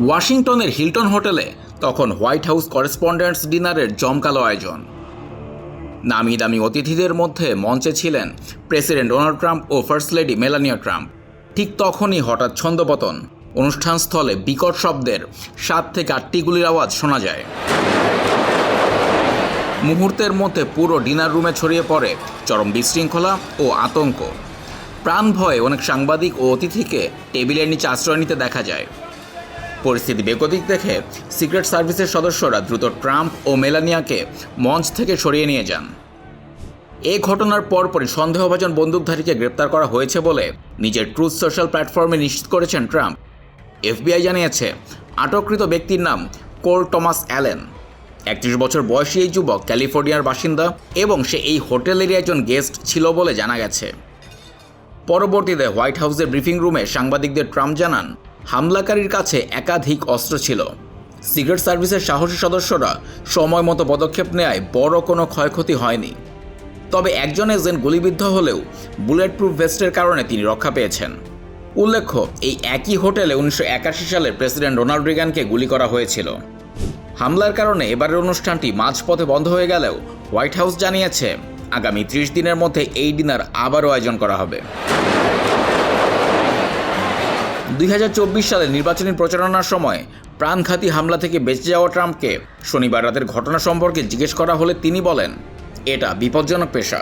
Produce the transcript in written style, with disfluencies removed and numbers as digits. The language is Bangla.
ওয়াশিংটনের হিলটন হোটেলে তখন হোয়াইট হাউস করেসপন্ডেন্টস ডিনারের জমকালো আয়োজন। নামি দামি অতিথিদের মধ্যে মঞ্চে ছিলেন প্রেসিডেন্ট ডোনাল্ড ট্রাম্প ও ফার্স্ট লেডি মেলানিয়া ট্রাম্প। ঠিক তখনই হঠাৎ ছন্দপতন, অনুষ্ঠানস্থলে বিকট শব্দের 7 থেকে 8টি গুলির আওয়াজ শোনা যায়। মুহূর্তের মধ্যে পুরো ডিনার রুমে ছড়িয়ে পড়ে চরম বিশৃঙ্খলা ও আতঙ্ক। প্রাণ ভয়ে অনেক সাংবাদিক ও অতিথিকে টেবিলের নিচে আশ্রয় নিতে দেখা যায়। পরিস্থিতি বেগতিক দেখে সিক্রেট সার্ভিসের সদস্যরা দ্রুত ট্রাম্প ও মেলানিয়াকে মঞ্চ থেকে সরিয়ে নিয়ে যান। এ ঘটনার পরপরই সন্দেহভাজন বন্দুকধারীকে গ্রেপ্তার করা হয়েছে বলে নিজের ট্রুথ সোশ্যাল প্ল্যাটফর্মে নিশ্চিত করেছেন ট্রাম্প। FBI জানিয়েছে আটককৃত ব্যক্তির নাম কোল টমাস অ্যালেন। 31 বছর বয়সী এই যুবক ক্যালিফোর্নিয়ার বাসিন্দা এবং সে এই হোটেলেরই একজন গেস্ট ছিল বলে জানা গেছে। পরবর্তীতে হোয়াইট হাউসের ব্রিফিং রুমে সাংবাদিকদের ট্রাম্প জানান, হামলাকারীর কাছে একাধিক অস্ত্র ছিল। সিক্রেট সার্ভিসের সাহসী সদস্যরা সময় মতো পদক্ষেপ নেয় বড় কোনো ক্ষয়ক্ষতি হয়নি। তবে একজন এজেন্ট গুলিবিদ্ধ হলেও বুলেট প্রুফ ভেস্টের কারণে তিনি রক্ষা পেয়েছেন। উল্লেখ্য, এই একই হোটেলে 1981 সালে প্রেসিডেন্ট রোনাল্ড রিগানকে গুলি করা হয়েছিল। হামলার কারণে এবারের অনুষ্ঠানটি মাঝপথে বন্ধ হয়ে গেলেও হোয়াইট হাউস জানিয়েছে আগামী 30 দিনের মধ্যে এই ডিনার আবারও আয়োজন করা হবে। 2024 সালে নির্বাচনী প্রচারণার সময় প্রাণঘাতী হামলা থেকে বেঁচে যাওয়া ট্রাম্পকে শনিবার রাতের ঘটনা সম্পর্কে জিজ্ঞেস করা হলে তিনি বলেন, এটা বিপজ্জনক পেশা।